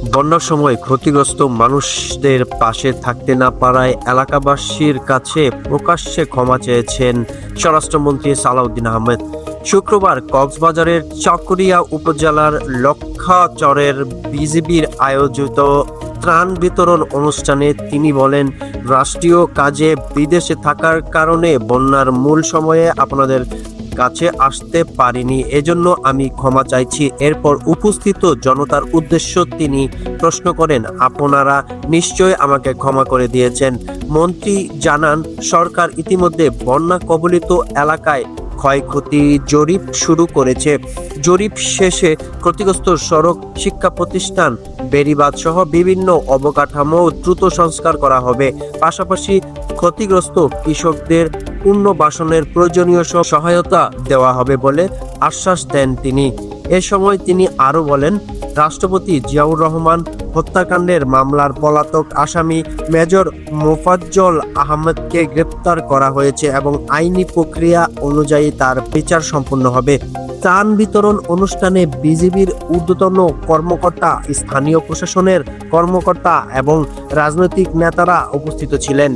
বন্যার সময় ক্ষতিগ্রস্ত মানুষদের পাশে থাকতে না পারায় এলাকাবাসীর কাছে প্রকাশ্যে ক্ষমা চেয়েছেন স্বরাষ্ট্রমন্ত্রী সালাউদ্দিন আহমেদ। শুক্রবার কক্সবাজারের চকরিয়া উপজেলার লক্ষাচরের বিজিবির আয়োজিত ত্রাণ বিতরণ অনুষ্ঠানে তিনি বলেন, রাষ্ট্রীয় কাজে বিদেশে থাকার কারণে বন্যার মূল সময়ে আপনাদের কাছে আসতে পারিনি, এজন্য আমি ক্ষমা চাইছি। এরপর উপস্থিত জনতার উদ্দেশ্য তিনি প্রশ্ন করেন, আপনারা নিশ্চয় আমাকে ক্ষমা করে দিয়েছেন। মন্ত্রী জানান, সরকার ইতিমধ্যে বন্যা কবলিত এলাকায় ক্ষয়ক্ষতি জরিপ শুরু করেছে। জরিপ শেষে ক্ষতিগ্রস্ত সড়ক, শিক্ষা প্রতিষ্ঠান, বেড়িবাঁধ সহ বিভিন্ন অবকাঠামো দ্রুত সংস্কার করা হবে। পাশাপাশি ক্ষতিগ্রস্ত কৃষকদের পুনর্বাসনের প্রয়োজনীয় সহায়তা দেওয়া হবে বলে আশ্বাস দেন তিনি। এ সময় তিনি আরও বলেন, রাষ্ট্রপতি জিয়াউর রহমান হত্যাকাণ্ডের মামলার পলাতক আসামি মেজর মোফাজ্জল আহমেদকে গ্রেপ্তার করা হয়েছে এবং আইনি প্রক্রিয়া অনুযায়ী তার বিচার সম্পন্ন হবে। ত্রাণ বিতরণ অনুষ্ঠানে বিজিবির ঊর্ধ্বতন কর্মকর্তা, স্থানীয় প্রশাসনের কর্মকর্তা এবং রাজনৈতিক নেতারা উপস্থিত ছিলেন।